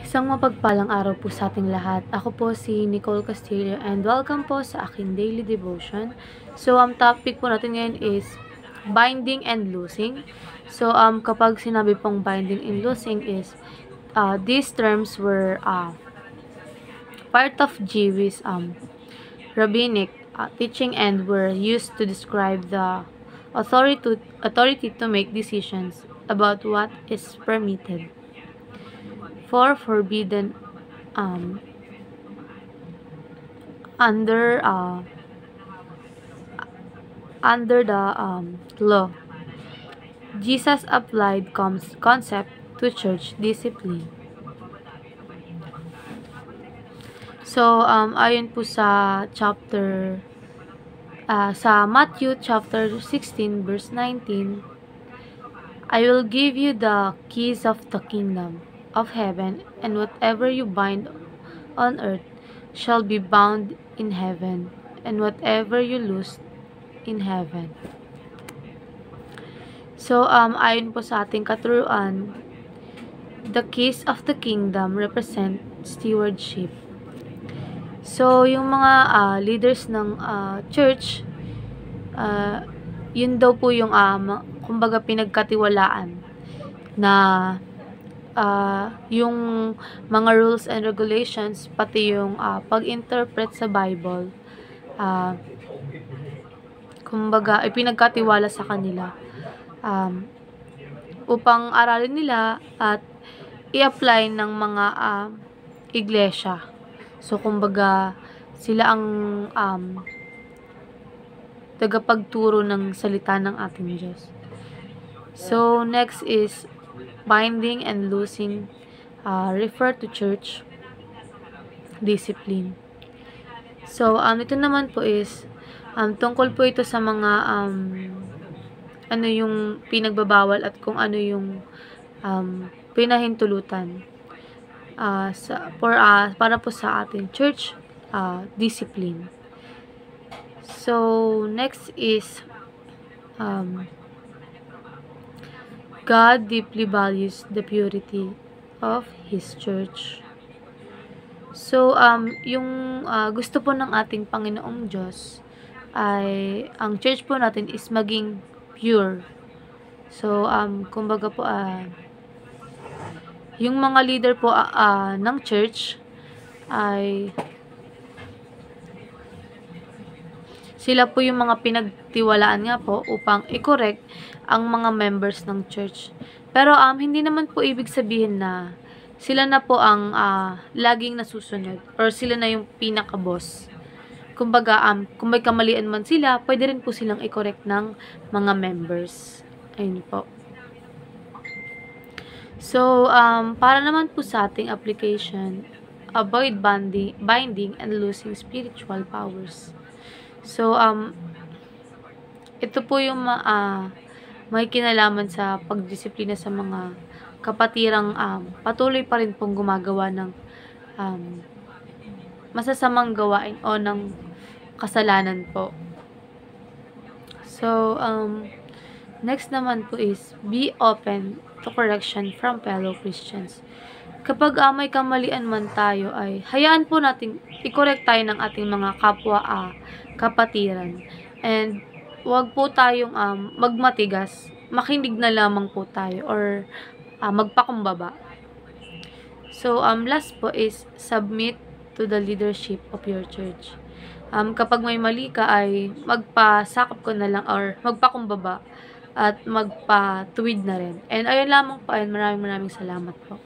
Isang mapagpalang araw po sa ating lahat. Ako po si Nicole Castillo and welcome po sa aking daily devotion. So, ang topic po natin ngayon is binding and loosing. So, kapag sinabi pong binding and loosing is these terms were part of Jewish rabbinic teaching and were used to describe the authority to make decisions about what is permitted for forbidden um, under the law. Jesus applied concept to church discipline. So, ayon po sa sa Matthew chapter 16 verse 19, I will give you the keys of the kingdom of heaven, and whatever you bind on earth shall be bound in heaven, and whatever you loose in heaven. So, ayon po sa ating katuruan, the keys of the kingdom represent stewardship. So, yung mga leaders ng church, yun daw po yung kumbaga pinagkatiwalaan na yung mga rules and regulations, pati yung pag-interpret sa Bible, kumbaga ipinagkatiwala sa kanila upang aralin nila at i-apply ng mga iglesia. So, kumbaga sila ang tagapagturo ng salita ng ating Diyos. So, next is binding and loosing refer to church discipline. So, ito naman po is tungkol po ito sa mga ano yung pinagbabawal at kung ano yung pinahintulutan para po sa ating church discipline. So, next is God deeply values the purity of His church. So, yung gusto po ng ating Panginoong Diyos ay ang church po natin is maging pure. So, kumbaga po, yung mga leader po ng church ay sila po yung mga pinagtiwalaan nga po upang i-correct ang mga members ng church. Pero hindi naman po ibig sabihin na sila na po ang laging nasusunod or sila na yung pinaka-boss. Kumbaga, kung may kamalian man sila, pwede rin po silang i-correct ng mga members. Ayun po. So, para naman po sa ating application, avoid binding and losing spiritual powers. So, ito po yung may kinalaman sa pagdisiplina sa mga kapatirang patuloy pa rin pong gumagawa ng masasamang gawain o ng kasalanan po. So, next naman po is be open to correction from fellow Christians. Kapag may kamalian man tayo, ay hayaan po natin i-correct tayo ng ating mga kapwa kapatiran. And wag po tayong magmatigas, makinig na lamang po tayo or magpakumbaba. So, last po is submit to the leadership of your church. Kapag may mali ka ay magpasakop ko na lang or magpakumbaba at magpatuwid na rin. And ayun lamang po, and maraming salamat po.